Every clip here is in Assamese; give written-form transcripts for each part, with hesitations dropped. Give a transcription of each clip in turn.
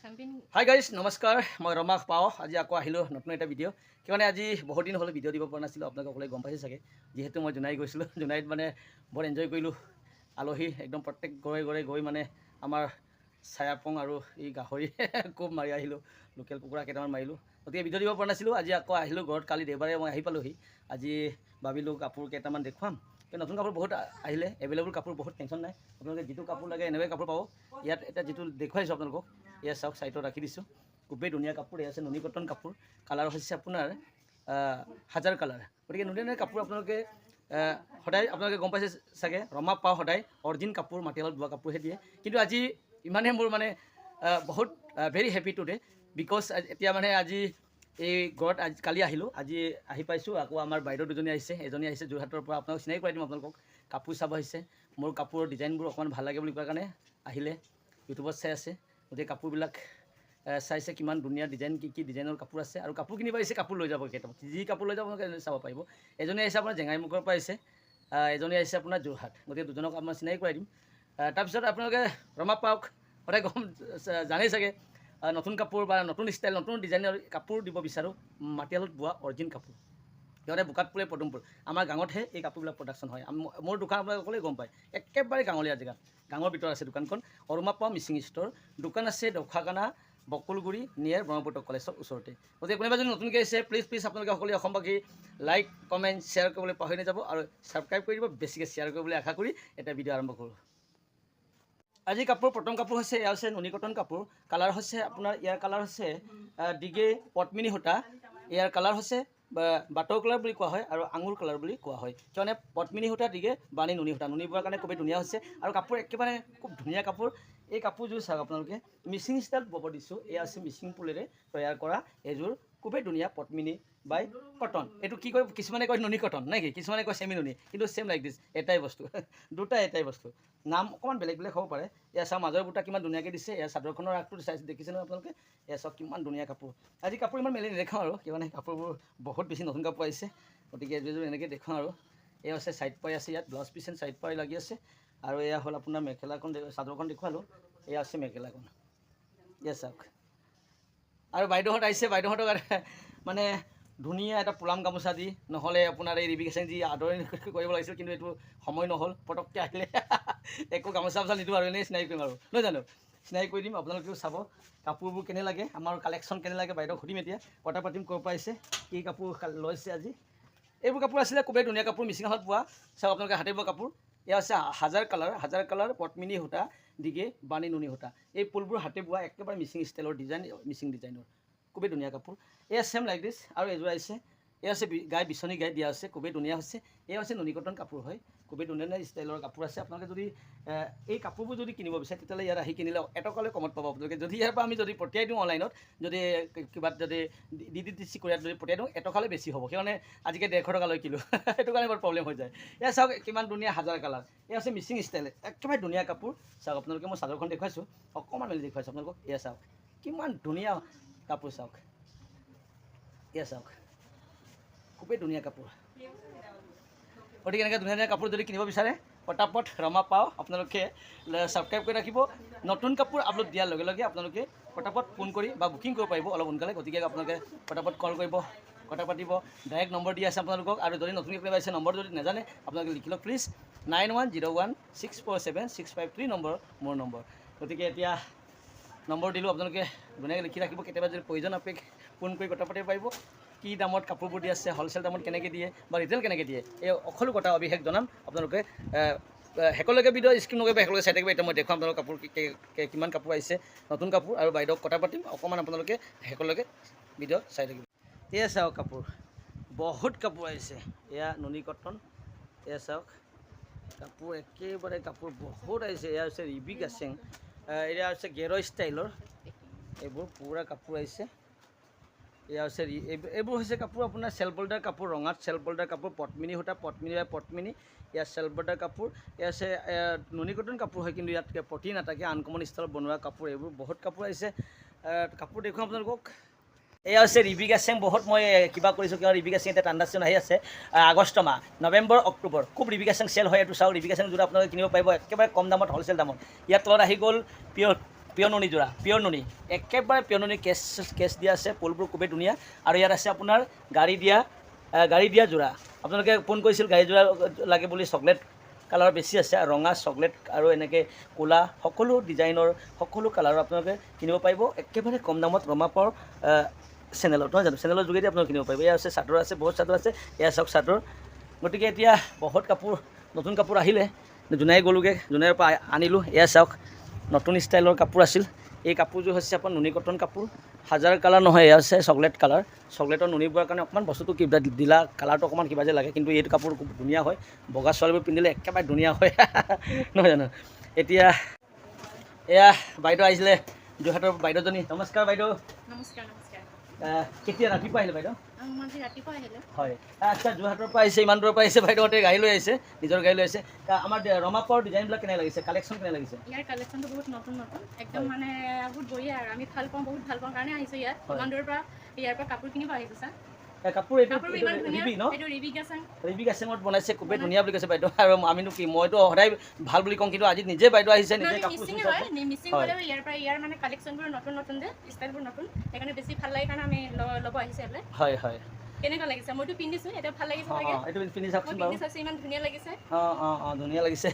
হাই গাইজ নমস্কাৰ মই ৰমাক পাওঁ আজি আকৌ আহিলোঁ নতুন এটা ভিডিঅ' কিয়নে আজি বহুত দিন হ'লে ভিডিঅ' দিব পৰা নাছিলোঁ আপোনালোকে সকলোৱে গম পাইছে চাগে যিহেতু মই জোনাই গৈছিলোঁ জোনাইত মানে বৰ এনজয় কৰিলোঁ আলহী একদম প্ৰত্যেক ঘৰে ঘৰে গৈ মানে আমাৰ ছায়াপং আৰু এই গাহৰি খুব মাৰি আহিলোঁ লোকেল কুকুৰা কেইটামান মাৰিলোঁ গতিকে ভিডিঅ' দিব পৰা নাছিলোঁ আজি আকৌ আহিলোঁ ঘৰত কালি দেওবাৰে মই আহি পালোঁহি আজি ভাবিলোঁ কাপোৰ কেইটামান দেখুৱাম নতুন কাপোৰ বহুত আহিলে এভেইলেবল কাপোৰ বহুত টেনশ্যন নাই আপোনালোকে যিটো কাপোৰ লাগে এনেকৈ কাপোৰ পাব ইয়াত এটা যিটো দেখুৱাইছোঁ আপোনালোকক এয়া চাওক চাইটত ৰাখি দিছোঁ খুবেই ধুনীয়া কাপোৰ এয়া আছে নুনি কটন কাপোৰ কালাৰ হৈছে আপোনাৰ হাজাৰ কালাৰ গতিকে নুনি কাপোৰ আপোনালোকে সদায় আপোনালোকে গম পাইছে চাগে ৰমা পাওঁ সদায় অৰিজিন কাপোৰ মাটিশালত বোৱা কাপোৰহে দিয়ে কিন্তু আজি ইমানেই মোৰ মানে বহুত ভেৰি হেপী টুডে বিকজ এতিয়া মানে আজি এই ঘৰত আজি কালি আহিলোঁ আজি আহি পাইছোঁ আকৌ আমাৰ বাইদেউ দুজনী আহিছে এজনী আহিছে যোৰহাটৰ পৰা আপোনালোক চিনাকি কৰাই দিম আপোনালোকক কাপোৰ চাব আহিছে মোৰ কাপোৰৰ ডিজাইনবোৰ অকণমান ভাল লাগে বুলি কোৱাৰ কাৰণে আহিলে ইউটিউবত চাই আছে গতিকে কাপোৰবিলাক চাইছে কিমান ধুনীয়া ডিজাইন কি ডিজাইনৰ কাপোৰ আছে আৰু কাপোৰ কিনিব আহিছে কাপোৰ লৈ যাব কেইটামান যি কাপোৰ লৈ যাব আপোনালোকে চাব পাৰিব এজনী আহিছে আপোনাৰ জেঙাইমুখৰ পৰা আহিছে এজনী আহিছে আপোনাৰ যোৰহাট গতিকে দুজনক আপোনাৰ চিনাকি কৰাই দিম তাৰপিছত আপোনালোকে ৰমা পাওক সদায় গম জানেই চাগে নতুন কাপোৰ বা নতুন ষ্টাইল নতুন ডিজাইনৰ কাপোৰ দিব বিচাৰোঁ মাটিশালত বোৱা অৰিজিন কাপোৰ সিহঁতে বোকাতপুৰে পদুমপুৰ আমাৰ গাঁৱতহে এই কাপোৰবিলাক প্ৰডাকশ্যন হয় মোৰ দোকান আপোনালোকে সকলোৱে গম পায় একেবাৰে গাঁৱলীয়া জেগাত গাঁৱৰ ভিতৰত আছে দোকানখন অৰুমা পাওঁ মিচিং ষ্ট'ৰ দোকান আছে দক্ষাকানা বকুলগুৰি নিয়াৰ ব্ৰহ্মপুত্ৰ কলেজৰ ওচৰতে গতিকে কোনোবা যদি নতুনকৈ আহিছে প্লিজ আপোনালোকে সকলোৱে অসমবাসী লাইক কমেণ্ট শ্বেয়াৰ কৰিবলৈ পাহৰি নাযাব আৰু ছাবস্ক্ৰাইব কৰি দিব বেছিকৈ শ্বেয়াৰ কৰিবলৈ আশা কৰি এটা ভিডিঅ' আৰম্ভ কৰোঁ আজি কাপোৰ প্ৰথম কাপোৰ হৈছে এয়া হৈছে নুনি কটন কাপোৰ কালাৰ হৈছে আপোনাৰ ইয়াৰ কালাৰ হৈছে ডিগে পদ্মিনী সূতা ইয়াৰ কালাৰ হৈছে বাটৰ কালাৰ বুলি কোৱা হয় আৰু আঙুৰ কালাৰ বুলি কোৱা হয় কিয়নে পদ্মিনী সূতা দিগে বাণী নুনি সূতা নুনি বোৱাৰ কাৰণে খুবেই ধুনীয়া হৈছে আৰু কাপোৰ একেবাৰে খুব ধুনীয়া কাপোৰ এই কাপোৰযোৰ চাওক আপোনালোকে মিচিং ষ্টাইলত বব দিছোঁ এয়া আছে মিচিং পুলেৰে তৈয়াৰ কৰা এইযোৰ খুবেই ধুনীয়া পদ্মিনী বাই কটন এইটো কি কয় কিছুমানে কয় নুনি কটন নে কি কিছুমানে কয় চেমি নুনি কিন্তু ছেম লাইক দিছ এটাই বস্তু দুটা এটাই বস্তু নাম অকণমান বেলেগ বেলেগ হ'ব পাৰে এয়া চাওক মাজৰ বুটা কিমান ধুনীয়াকৈ দিছে এয়া চাদৰখনৰ আগটো চাইছে দেখিছে নহয় আপোনালোকে এয়া চাওক কিমান ধুনীয়া কাপোৰ আজি কাপোৰ ইমান মেলি নেদেখাওঁ আৰু কিয়নে কাপোৰবোৰ বহুত বেছি নতুন কাপোৰ আহিছে গতিকে এযোৰ এনেকৈ দেখুৱাওঁ আৰু এয়া হৈছে ছাইড পাই আছে ইয়াত ব্লাউজ পিচ এণ্ড ছাইড পাই লাগি আছে আৰু এয়া হ'ল আপোনাৰ মেখেলাখন চাদৰখন দেখুৱালোঁ এয়া আছে মেখেলাখন এয়া চাওক আৰু বাইদেউহঁত আহিছে বাইদেউহঁতক মানে ধুনীয়া এটা পোলাম গামোচা দি নহ'লে আপোনাৰ এই ৰিভিকেশ্যন যি আদৰণি কৰিব লাগিছিল কিন্তু এইটো সময় নহ'ল পটককৈ আহিলে একো গামোচা নিদিওঁ আৰু এনেই চিনাকি কৰিম আৰু নহয় জানো চিনাকি কৰি দিম আপোনালোকেও চাব কাপোৰবোৰ কেনে লাগে আমাৰ কালেকশ্যন কেনে লাগে বাইদেউক সুধিম এতিয়া কথা পাতিম ক'ৰ পৰা আহিছে কি কাপোৰ লৈছে আজি এইবোৰ কাপোৰ আছিলে খুবেই ধুনীয়া কাপোৰ মিচিঙত পোৱা চাওক আপোনালোকে হাতে বোৱা কাপোৰ এয়া আছে হাজাৰ কালাৰ পদ্মিনী সূতা দিগে বাণী নুনি সূতা এই ফুলবোৰ হাতে বোৱা একেবাৰে মিচিং ষ্টাইলৰ ডিজাইন মিচিং ডিজাইনৰ খুবেই ধুনীয়া কাপোৰ এয়া ছেম লাইক দিছ আৰু এযোৰ আহিছে এয়া আছে গাই বিচনী গাই দিয়া আছে খুবেই ধুনীয়া হৈছে এয়া হৈছে নুনি কটন কাপোৰ হয় খুবেই ধুনীয়া ষ্টাইলৰ কাপোৰ আছে আপোনালোকে যদি এই কাপোৰবোৰ যদি কিনিব বিচাৰে তেতিয়াহ'লে ইয়াত আহি কিনিলে এটকালৈ কমত পাব আপোনালোকে যদি ইয়াৰ পৰা আমি যদি পঠিয়াই দিওঁ অনলাইনত যদি কিবা যদি DDTC কোৰিয়াৰত যদি পঠিয়াই দিওঁ এটকালৈ বেছি হ'ব কিয়নে আজিকালি 150 টকালৈ কিলো সেইটো কাৰণে বৰ প্ৰব্লেম হৈ যায় এয়া চাওক কিমান ধুনীয়া হাজাৰ কালাৰ এয়া আছে মিচিং ষ্টাইল একেবাৰে ধুনীয়া কাপোৰ চাওক আপোনালোকে মই চাদৰখন দেখুৱাইছোঁ অকণমান মেলি দেখুৱাইছোঁ আপোনালোকক এয়া চাওক কিমান ধুনীয়া কাপোৰ চাওক এয়া চাওক খুবেই ধুনীয়া কাপোৰ গতিকে এনেকৈ ধুনীয়া ধুনীয়া কাপোৰ যদি কিনিব বিচাৰে পটাপট ৰমা পাওঁ আপোনালোকে ছাবস্ক্ৰাইব কৰি ৰাখিব নতুন কাপোৰ আপলোড দিয়াৰ লগে লগে আপোনালোকে পটাপট ফোন কৰি বা বুকিং কৰিব পাৰিব অলপ সোনকালে গতিকে আপোনালোকে পটাপট কল কৰিব কথা পাতিব ডাইৰেক্ট নম্বৰ দি আছে আপোনালোকক আৰু যদি নতুনকৈ কোনোবা আছে নম্বৰ যদি নাজানে আপোনালোকে লিখি লওক প্লিজ 9101647653 নম্বৰ মোৰ নম্বৰ গতিকে এতিয়া নম্বৰ দিলোঁ আপোনালোকে ধুনীয়াকৈ লিখি ৰাখিব কেতিয়াবা যদি প্ৰয়োজন আপেক্ষে ফোন কৰি কথা পাতিব পাৰিব কি দামত কাপোৰবোৰ দি আছে হ'লচেল দামত কেনেকৈ দিয়ে বা ৰিটেইল কেনেকৈ দিয়ে এই সকলো কথা অবিশেষ জনাম আপোনালোকে শেষলৈকে ভিডিঅ' স্ক্ৰীন নকৰিব শেষলৈকে চাই থাকিব এতিয়া মই দেখুৱাম আপোনালোকৰ কাপোৰ কিমান কাপোৰ আহিছে নতুন কাপোৰ আৰু বাইদেউক কথা পাতিম অকণমান আপোনালোকে শেষলৈকে ভিডিঅ' চাই থাকিব এয়া চাওক কাপোৰ বহুত কাপোৰ আহিছে এয়া নুনি কটন এয়া চাওক কাপোৰ একেবাৰে কাপোৰ বহুত আহিছে এয়া হৈছে ৰিবি গাছেং এয়া হৈছে গেৰ ষ্টাইলৰ এইবোৰ পূৰা কাপোৰ আহিছে এয়া হৈছে এইবোৰ হৈছে কাপোৰ আপোনাৰ চেল্ফ বল্ডাৰ কাপোৰ ৰঙাত চেল্ফ বল্ডাৰ কাপোৰ পদ্মিনী সূতা পদ্মিনী এয়া চেল্ফ বল্ডাৰ কাপোৰ এয়া আছে নুনি কটন কাপোৰ হয় কিন্তু ইয়াত প্ৰতি নাথাকে আনকমন ষ্টাইলত বনোৱা কাপোৰ এইবোৰ বহুত কাপোৰ আহিছে কাপোৰ দেখুৱাম আপোনালোকক এয়া হৈছে ৰিবি গাছেং বহুত মই কিবা কৰিছোঁ কিয় ৰিবি গাছেং এতিয়া ঠাণ্ডা ছিজন আহি আছে আগষ্ট মাহ নৱেম্বৰ অক্টোবৰ খুব ৰিবি গাছেং চেল হয় এইটো চাওক ৰিবি গাছেং যোৰা আপোনালোকে কিনিব পাৰিব একেবাৰে কম দামত হ'লচেল দামত ইয়াৰ তলত আহি গ'ল পিয়ৰ নুনি যোৰা পিয়ৰ নুনি একেবাৰে পিয়ৰ নুনি কেছ দিয়া আছে ফুলবোৰ খুবেই ধুনীয়া আৰু ইয়াত আছে আপোনাৰ গাড়ী দিয়া যোৰা আপোনালোকে ফোন কৰিছিল গাড়ী যোৰা লাগে বুলি চকলেট কালাৰ বেছি আছে আৰু ৰঙা চকলেট আৰু এনেকৈ ক'লা সকলো ডিজাইনৰ সকলো কালাৰৰ আপোনালোকে কিনিব পাৰিব একেবাৰে কম দামত ৰমা পাৱৰ চেনেলত নহয় জানো চেনেলৰ যোগেদি আপোনালোকে কিনিব পাৰিব এয়া আছে চাদৰ আছে বহুত চাদৰ আছে এয়া চাওক চাদৰ গতিকে এতিয়া বহুত কাপোৰ নতুন কাপোৰ আহিলে জোনাই গ'লোগৈ জোনাইৰ পৰা আনিলোঁ এয়া চাওক নতুন ষ্টাইলৰ কাপোৰ আছিল এই কাপোৰযোৰ হৈছে আপোনাৰ নুনি কটন কাপোৰ হাজাৰ কালাৰ নহয় এয়া আছে চকলেট কালাৰ চকলেটৰ নুনি বোৱাৰ কাৰণে অকণমান বস্তুটো কিবা দিলা কালাৰটো অকণমান কিবা যে লাগে কিন্তু এইটো কাপোৰ খুব ধুনীয়া হয় বগা ছোৱালীবোৰ পিন্ধিলে একেবাৰে ধুনীয়া হয় নহয় জানো এতিয়া এয়া বাইদেউ আহিছিলে যোৰহাটৰ বাইদেউজনী নমস্কাৰ বাইদেউ নমস্কাৰ নমস্কাৰ কেতিয়া ৰাতিপুৱা আহিলে বাইদেউ মই ৰাতিপুৱা আহিলোঁ হয় আচ্ছা যোৰহাটৰ পৰা আহিছে ইমান দূৰৰ পৰা আহিছে বাইদেউহঁতে গাড়ী লৈ আহিছে নিজৰ গাড়ী লৈ আহিছে আমাৰ ৰমা পাৱৰ ডিজাইনবিলাক কেনে লাগিছে কালেকশ্যন কেনে লাগিছে ইয়াৰ কালেকশ্যনটো বহুত নতুন একদম মানে বহুত বঢ়িয়া আৰু আমি ভাল পাওঁ বহুত ভাল পাওঁ কাৰণে আহিছোঁ ইয়াত ইমান দূৰৰ পৰা ইয়াৰ পৰা কাপোৰ কিনিব আহিছোঁ ছাৰ কাপোৰ এইটো ৰিবি ন এইটো ৰিবি গাছেঙত বনাইছে খুবেই ধুনীয়া বুলি কৈছে বাইদেউ আৰু আমিনো কি মইতো সদায় ভাল বুলি কওঁ কিন্তু আজি নিজে বাইদেউ আহিছে নিজে কাপোৰ মিচিং হ'লেও ইয়াৰ মানে কালেকশ্যনবোৰ নতুন যে ষ্টাইলবোৰ নতুন সেইকাৰণে বেছি ভাল লাগে কাৰণে আমি ল'ব আহিছোঁ ইয়ালৈ হয় হয় কেনেকুৱা লাগিছে মইতো পিন্ধিছোঁ এতিয়া ভাল লাগিছে এইটো পিন্ধি চাওকচোন বাৰু ইমান ধুনীয়া লাগিছে ধুনীয়া লাগিছে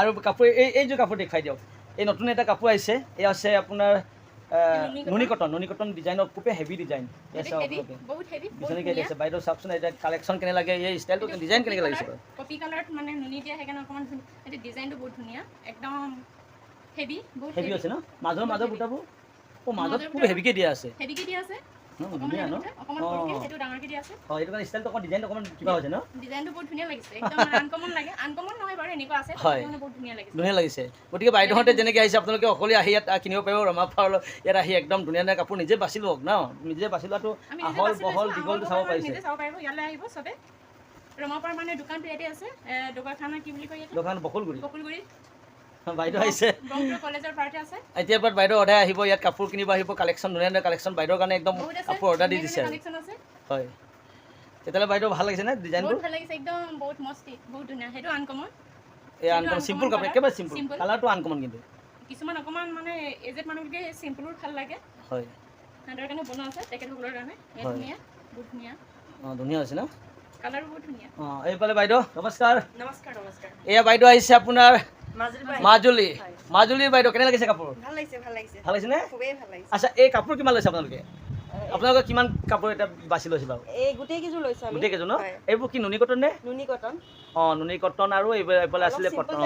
আৰু কাপোৰ এইযোৰ কাপোৰ দেখুৱাই দিয়ক এই নতুন এটা কাপোৰ আহিছে এয়া আছে আপোনাৰ নুনি কটন ডিজাইনৰ খুবেই হেভি ডিজাইন বিচনীকে দিছে বাইদেউ চাওকচোন এতিয়া কালেকশ্যন কেনে লাগে এই ষ্টাইলটো ডিজাইন কেনেকৈ লাগিছে বাৰু কপি কালাৰত মানে নুনি দিয়া সেইকাৰণে অকণমান এইটো ডিজাইনটো বহুত ধুনীয়া একদম হেভি আছে ন মাজৰ বুটাবোৰ মাজত খুব হেভিকৈ দিয়া আছে ধুনীয়া ন সেইটো ডাঙৰকৈ দিয়া আছে এইটো কাৰণে ষ্টাইলটো অকণ ডিজাইনটো অকণমান কিবা হৈছে ন ডিজাইনটো বহুত ধুনীয়া লাগিছে একদম আনকমন লাগে আনকমন নহয় বাৰু এনেকুৱা আছে বহুত ধুনীয়া লাগিছে গতিকে বাইদেউহঁতে যেনেকৈ আহিছে আপোনালোকে অকলে আহি ইয়াত কিনিব পাৰিব ৰমা পাৱৰ ইয়াত আহি একদম ধুনীয়া ধুনীয়া কাপোৰ নিজে বাছি লওক ন নিজে বাছি লোৱাটো আহল বহল দীঘলটো চাব পাৰিছে ইয়ালৈ আহিব চবে ৰমা পাৱৰ মানে দোকানটো ইয়াতে আছে দোকানখনৰ কি বুলি কয় দোকান বকুলগুৰি বাইদেউ আহিছে কলেজৰ পাৰ্টি আছে এতিয়াৰ পৰা বাইদেউ সদায় আহিব ইয়াত কাপোৰ কিনিব আহিব কালেকশ্যন ধুনীয়া ধুনীয়া কালেকশ্যন বাইদেউৰ কাৰণে একদম কাপোৰ অৰ্ডাৰ দি দিছে হয় তেতিয়াহ'লে বাইদেউ ভাল লাগিছে নে ডিজাইনটো ভাল লাগিছে একদম বহুত মস্তি বহুত ধুনীয়া সেইটো আনকমন এই আনকমন চিম্পল কাপোৰ একেবাৰে চিম্পল কালাৰটো আনকমন কিন্তু কিছুমান অকণমান মানে এজেড মানুহকে চিম্পলবোৰ ভাল লাগে হয় সিহঁতৰ কাৰণে বনোৱা আছে তেখেতসকলৰ কাৰণে ধুনীয়া বহুত ধুনীয়া ধুনীয়া হৈছে ন কালাৰো বহুত ধুনীয়া এইফালে বাইদেউ নমস্কাৰ নমস্কাৰ নমস্কাৰ এয়া বাইদেউ আহিছে আপোনাৰ মাজুলীৰ বাইদেউ কেনে লাগিছে কাপোৰ ভাল লাগিছে ভাল লাগিছে নে খুবেই ভাল লাগিছে আচ্ছা এই কাপোৰ কিমান লৈছে আপোনালোকে কিমান কাপোৰ এটা বাছি লৈছে বাৰু এই গোটেই কেইযোৰ লৈছো আমি গোটেই কেইযোৰ ন এইবোৰ কি নুনি কটন নে নুনি কটন নুনি কটন আৰু এইফালে আছিলে কটন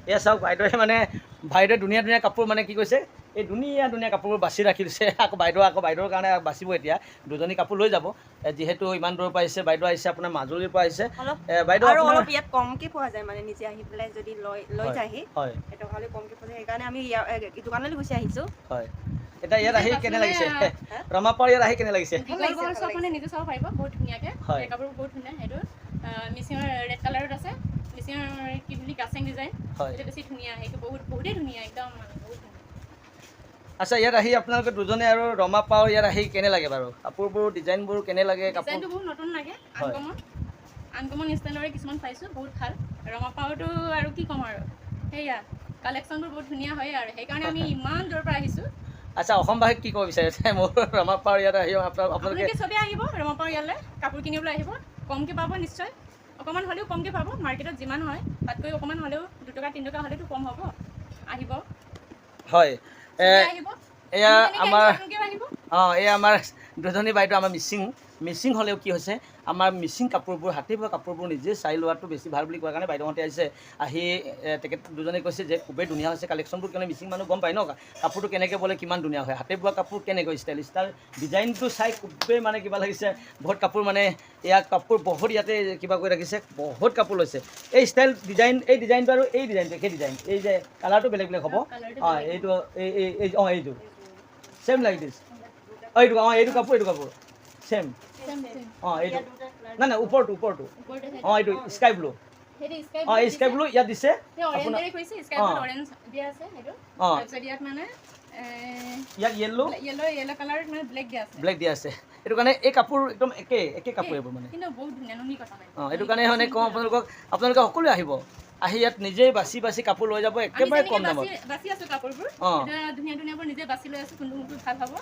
এয়া চাওক বাইদেৱে মানে বাইদেৱে ধুনীয়া ধুনীয়া কাপোৰ মানে কি কৈছে এই ধুনীয়া ধুনীয়া কাপোৰবোৰ বাছি ৰাখিছে আকৌ বাইদেউৰ কাৰণে বাচিব এতিয়া দুজনী কাপোৰ লৈ যাব যিহেতু ইমান দূৰৰ পৰা আহিছে বাইদেউ আহিছে আপোনাৰ মাজুলীৰ পৰা আহিছে বাইদেউ অলপ ইয়াত কমকৈ পোৱা যায় মানে নিজে আহি পেলাই যদি লৈ যায়হি হয় এটকালৈ কমকৈ পোৱা যায় সেইকাৰণে আমি দোকানলৈ গুচি আহিছোঁ হয় এতিয়া ইয়াত আহি কেনে লাগিছে ৰমা পাৱৰ ইয়াত আহি কেনে লাগিছে নিজে চাব পাৰিব বহুত ধুনীয়াকৈ কাপোৰ বহুত ধুনীয়া সেইটো মিচিঙৰ ৰেড কালাৰত আছে মিচিঙৰ কি বুলি গাছেং ডিজাইন সেইটো বেছি ধুনীয়া সেইটো বহুতেই ধুনীয়া একদম বহুত ধুনীয়া আচ্ছা ইয়াত আহি আপোনালোকে দুজনে আৰু ৰমা পাৱৰ ইয়াত আহি কেনে লাগে বাৰু কাপোৰবোৰ ডিজাইনবোৰ কেনে লাগে ডিজাইনটো বহুত নতুন লাগে আনকমন ষ্টাইলৰে কিছুমান পাইছোঁ বহুত ভাল ৰমা পাৱৰটো আৰু কি ক'ম আৰু সেয়া কালেকশ্যনবোৰ বহুত ধুনীয়া হয় আৰু সেইকাৰণে আমি ইমান দূৰৰ পৰা আহিছোঁ আচ্ছা অসমবাসীক কি ক'ব বিচাৰিছে মোৰ ৰমা পাৱৰ ইয়াত আহি আপোনালোকে চবেই আহিব ৰমা পাৱৰ ইয়ালৈ কাপোৰ কিনিবলৈ আহিব কমকৈ পাব নিশ্চয় অকণমান হ'লেও কমকৈ পাব মাৰ্কেটত যিমান হয় তাতকৈ অকণমান হ'লেও 2 টকা 3 টকা হ'লেতো কম হ'ব আহিব হয় এয়া আমাৰ দুজনী বাইদেউ আমাৰ মিচিং হ'লেও কি হৈছে আমাৰ মিচিং কাপোৰবোৰ হাতে বোৱা কাপোৰবোৰ নিজে চাই লোৱাটো বেছি ভাল বুলি কোৱাৰ কাৰণে বাইদেউহঁতে আহিছে আহি তেখেত দুজনে কৈছে যে খুবেই ধুনীয়া হৈছে কালেকশ্যনবোৰ কেনে মিচিং মানুহ গম পায় ন কাপোৰটো কেনেকৈ বোলে কিমান ধুনীয়া হয় হাতে বোৱা কাপোৰ কেনেকৈ ষ্টাইল ডিজাইনটো চাই খুবেই মানে কিবা লাগিছে বহুত কাপোৰ মানে এয়া কাপোৰ বহুত ইয়াতে কিবা কৰি ৰাখিছে বহুত কাপোৰ লৈছে এই ষ্টাইল এই ডিজাইনটো আৰু এই ডিজাইনটো সেই ডিজাইন এই যে কালাৰটো বেলেগ বেলেগ হ'ব এইটো এইটো ছেম লাইক দিছ এইটো কাপোৰ ছেম এইটো নাই ওপৰটো এইটো স্কাই ব্লু এই স্কাই ব্লু ইয়াত দিছে ইয়াত য়েল্লো ব্লেক দিয়া আছে এইটো কাৰণে এই কাপোৰ একদম একে কাপোৰ এইবোৰ মানে কিন্তু বহুত ধুনীয়া নুনি কথা নাই এইটো কাৰণে মানে কওঁ আপোনালোকে সকলোৱে আহিব আহি ইয়াত নিজেই বাছি কাপোৰ লৈ যাব একেবাৰে কম দামত বাছি আছো কাপোৰবোৰ ধুনীয়া ধুনীয়াবোৰ নিজে বাছি লৈ আছো কোনটো ভাল হ'ব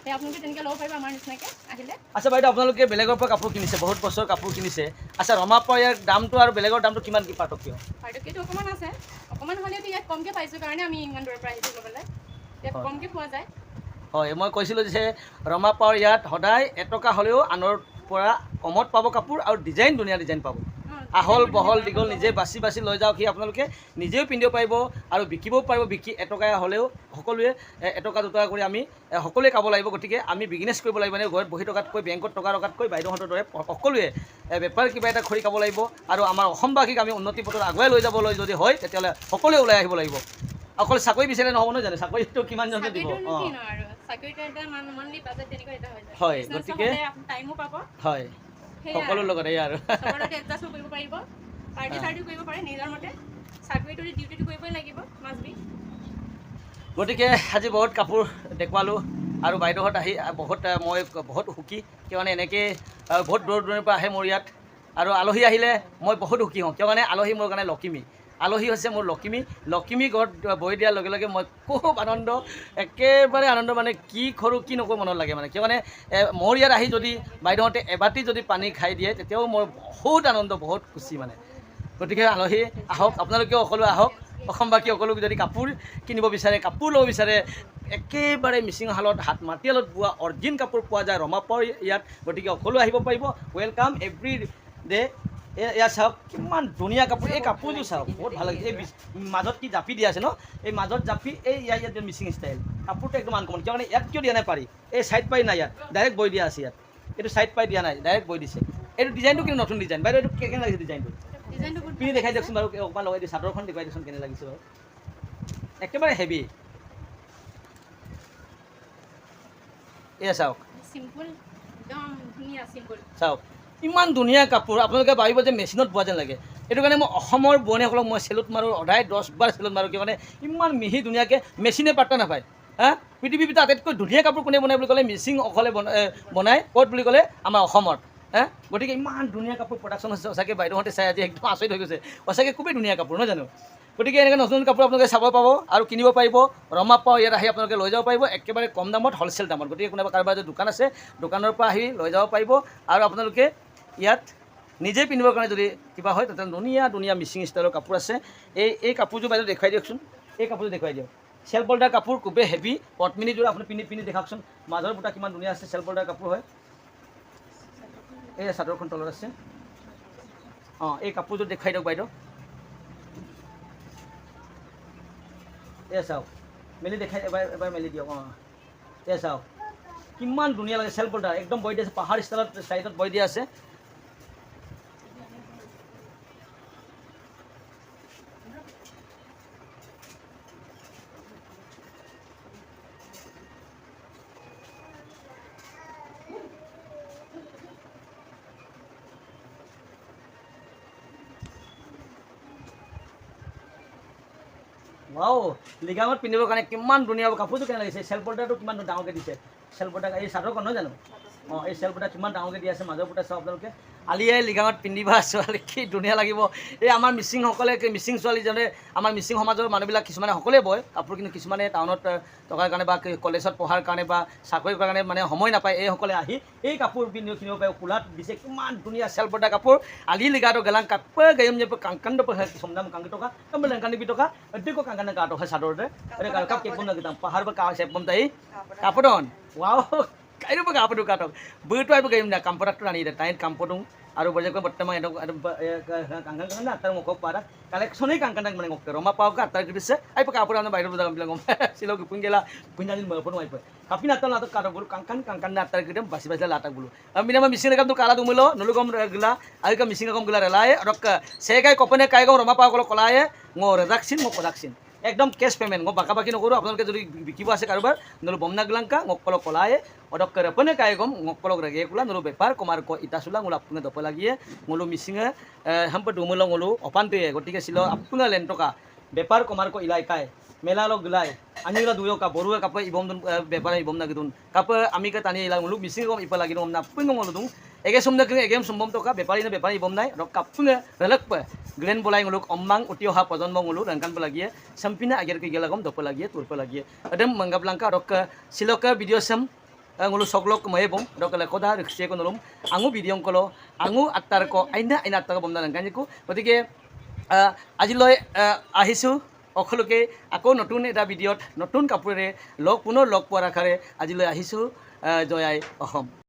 সেই আপোনালোকে তেনেকৈ ল'ব পাৰিব আমাৰ নিচিনাকৈ আহিলে আচ্ছা বাইদেউ আপোনালোকে বেলেগৰ পৰা কাপোৰ কিনিছে বহুত বছৰ কাপোৰ কিনিছে আচ্ছা ৰমাপাৰ ইয়াৰ দামটো আৰু বেলেগৰ দামটো কিমান কি পাৰ্থক্যটো অকণমান আছে অকণমান হ'লেওতো ইয়াত কমকৈ পাইছোঁ কাৰণে আমি ইমান দূৰৰ পৰা আহিছোঁ ল'বলৈ ইয়াত কমকৈ পোৱা যায় হয় মই কৈছিলোঁ যে ৰমাপাৰ ইয়াত সদায় এটকা হ'লেও আনৰ পৰা কমত পাব কাপোৰ আৰু ধুনীয়া ডিজাইন পাব আহল বহল দীঘল নিজে বাছি লৈ যাওক সি আপোনালোকে নিজেও পিন্ধিব পাৰিব আৰু বিকিবও পাৰিব বিকি এটকা হ'লেও সকলোৱে এটকা দুটকা কৰি আমি সকলোৱে খাব লাগিব গতিকে আমি বিজনেছ কৰিব লাগিব মানে ঘৰত বহি টকাতকৈ বেংকত টকা ৰখাতকৈ বাইদেউহঁতৰ দৰে সকলোৱে বেপাৰ কিবা এটা খৰি খাব লাগিব আৰু আমাৰ অসমবাসীক আমি উন্নতি পথত আগুৱাই লৈ যাবলৈ যদি হয় তেতিয়াহ'লে সকলোৱে ওলাই আহিব লাগিব অকল চাকৰি বিচাৰে নহ'ব নহয় জানো চাকৰিটো কিমানজনে দিব হয় গতিকে হয় সকলোৰ লগত এই আৰু গতিকে আজি বহুত কাপোৰ দেখুৱালোঁ আৰু বাইদেউহঁত আহি মই বহুত সুখী কিয়নে এনেকৈ বহুত দূৰৰ দূৰৰ পৰা আহে মোৰ ইয়াত আৰু আলহী আহিলে মই বহুত সুখী হওঁ কিয় কাৰণে আলহী মোৰ কাৰণে লখিমী আলহী হৈছে মোৰ লখিমী ঘৰত বহি দিয়াৰ লগে লগে মই খুব আনন্দ একেবাৰে আনন্দ মানে কি কৰোঁ কি নকৰোঁ মনত লাগে মানে কিয় মানে মোৰ ইয়াত আহি যদি বাইদেউহঁতে এবাটি যদি পানী খাই দিয়ে তেতিয়াও মোৰ বহুত আনন্দ বহুত খুচি মানে গতিকে আলহী আহক আপোনালোকেও সকলো আহক অসমবাসী সকলোকে যদি কাপোৰ কিনিব বিচাৰে কাপোৰ ল'ব বিচাৰে একেবাৰে মিচিং শালত মাটিশালত বোৱা অৰিজিন কাপোৰ পোৱা যায় ৰমাপাৰ ইয়াত গতিকে সকলো আহিব পাৰিব ৱেলকাম এভৰি ডে এয়া চাওক কিমান ধুনীয়া কাপোৰ এই কাপোৰযোৰ চাওক বহুত ভাল লাগিছে এই মাজত কি জাপি দিয়া আছে ন এই মাজত জাপি এই ইয়াত মিচিং ষ্টাইল কাপোৰটো একদম আনকমন কিয় মানে ইয়াত কিয় দিয়া নাই পাৰি এই চাইড পাৰি নাই ইয়াত ডাইৰেক্ট বৈ দিয়া আছে ইয়াত এইটো চাইড পাৰি দিয়া নাই ডাইৰেক্ট বৈ দিছে এইটো ডিজাইনটো কিন্তু নতুন ডিজাইন বাইদেউ এইটো কেনে লাগিছে ডিজাইনটো পিন্ধি দেখাই দিয়কচোন বাৰু অকণমান লগাই দি চাদৰখন দেখুৱাই দিয়কচোন কেনে লাগিছে বাৰু একেবাৰে হেভি এয়া চাওক চাওক ইমান ধুনীয়া কাপোৰ আপোনালোকে ভাবিব যে মেচিনত বোৱা যেন লাগে এইটো কাৰণে মই অসমৰ বোৱানীসকলক মই চেলুট মাৰোঁ সদায় 10 বাৰ চেলুট মাৰোঁ কিয় মানে ইমান মিহি ধুনীয়াকৈ মেচিনে পাত্তা নাপায় পৃথিৱীৰ ভিতৰত আটাইতকৈ ধুনীয়া কাপোৰ কোনে বনায় বুলি ক'লে মিচিং অকলে বনায় ক'ত বুলি ক'লে আমাৰ অসমত গতিকে ইমান ধুনীয়া কাপোৰ প্ৰডাকশ্যন হৈছে সঁচাকৈ বাইদেউহঁতে চাই আজি একদম আচৰিত হৈ গৈছে সঁচাকৈ খুবেই ধুনীয়া কাপোৰ নহয় জানো গতিকে এনেকৈ নতুন কাপোৰ আপোনালোকে চাব পাব আৰু কিনিব পাৰিব ৰমাপাৰ ইয়াত আহি আপোনালোকে লৈ যাব পাৰিব একেবাৰে কম দামত হ'লচেল দামত গতিকে কোনোবা কাৰোবাৰ যদি দোকান আছে দোকানৰ পৰা আহি লৈ যাব পাৰিব আৰু আপোনালোকে ইয়াত নিজে পিন্ধিবৰ কাৰণে যদি কিবা হয় তাতে ধুনীয়া মিচিং ষ্টাইলৰ কাপোৰ আছে এই কাপোৰযোৰ বাইদেউ দেখুৱাই দিয়কচোন এই কাপোৰযোৰ দেখুৱাই দিয়ক চেল্ফ বল্ডাৰ কাপোৰ খুবেই হেভি পদ্মিনীযোৰ আপুনি পিন্ধি দেখাওকচোন মাজৰ বুটা কিমান ধুনীয়া আছে চেল্ফ বল্ডাৰ কাপোৰ হয় এই চাদৰখন তলত আছে এই কাপোৰযোৰ দেখুৱাই দিয়ক বাইদেউ এই চাওক মেলি দেখাই এবাৰ মেলি দিয়ক এই চাওক কিমান ধুনীয়া লাগে চেল্ফ বল্ডাৰ একদম বৈ দিয়া আছে পাহাৰ ষ্টাইলত চাইডত বৈ দিয়া আছে লিগাঙত পিন্ধিবৰ কাৰণে কিমান ধুনীয়া কাপোৰযোৰ কেনে লাগিছে চেল্ফ বৰ্ডাৰটো কিমান ডাঙৰকৈ দিছে চেল্ফ বৰ্ডাৰ এই চাদৰখন নহয় জানো এই চেল্ফ বৰ্ডাৰ কিমান ডাঙৰকৈ দি আছে মাজৰ বুটা চাওক আপোনালোকে আলিয়াই লিগাঙত পিন্ধিবা ছোৱালী কি ধুনীয়া লাগিব এই আমাৰ মিচিংসকলে মিচিং ছোৱালীজনে আমাৰ মিচিং সমাজৰ মানুহবিলাক কিছুমানে সকলোৱে বয় কাপোৰ কিন্তু কিছুমানে টাউনত টকাৰ কাৰণে বা কলেজত পঢ়াৰ কাৰণে বা চাকৰি কৰাৰ কাৰণে মানে সময় নাপায় এইসকলে আহি এই কাপোৰ কিনিব পাৰে কোলাত দিছে কিমান ধুনীয়া চেল্ফ বৰ্ডাৰ কাপোৰ আলি লিগাটো গেলাং কাপোৰ গায়ম যে কাংকাণ্ড সমদাম কাংকি টকা কেম্বল লেংকানি বিটকা অধিক কাংকাণ্ড গাটো হয় চাদৰতে কাপ কেকবম নাগিতাম পাহাৰ বা কা চেপম তাই কাপোৰন wow kayo ba kapado katok beto ay ba kayo na kamparat na ni tayo kampodong aro ba ko bertema kangkang na tar mo ko para collection ay kangkang nang ngok pero mapaw ka tar gibise ay pa kapuro na bayro da bilang silo ko punggela punjalin mo pon wipe kapi na to karo bulu kangkang na tar gidem basi latak bulu amina ma mising kam to kala dumulo nulugom gila ay ka mising kam gila relaye rok segay kopane kay gom roma paw ko kolaye ngo redaction mo production একদম কেছ পেমেণ্ট মই বাকা বাকি নকৰোঁ আপোনালোকে যদি বিকিব আছে কাৰোবাৰ নহ'লে বমনা গিলাংকা ngokpolok kolaye odok kerepene kay gom ngokpolok rage kula nulu bepar komar ko itasula ngula apune dopalagie ngulu misinga hampa dumulong ngulu opan te gotike silo apuna lentoka bepar komar ko ilai kai মেলা লগ গলাই ani la duyo ka boru ka pa ibom dun bepara ibom na gidun ka pa ami ka tani ilang muluk bising kom ipa lagi nom na pungong ngoludung ege somna keng egem sombom to ka bepari na bepari ibom nai rok kapunga relak pa glen bolai ngoluk ommang utio ha pajon mong ngoluk rangkan pa lagi sampina ager ke gelagom do pa lagi tur pa lagi adem manggap langka rok siloka video sam ngulu soglok kemaye bom rok la koda rikse ko nolom angu video kolo angu aktar ko aina aktar bom na rangkan ko gotike আজিলৈ আহিছোঁ অখলোকে আকৌ নতুন এটা ভিডিঅ'ত নতুন কাপোৰেৰে পুনৰ লগ পোৱাৰ আশাৰে আজিলৈ আহিছোঁ জয় আই অসম।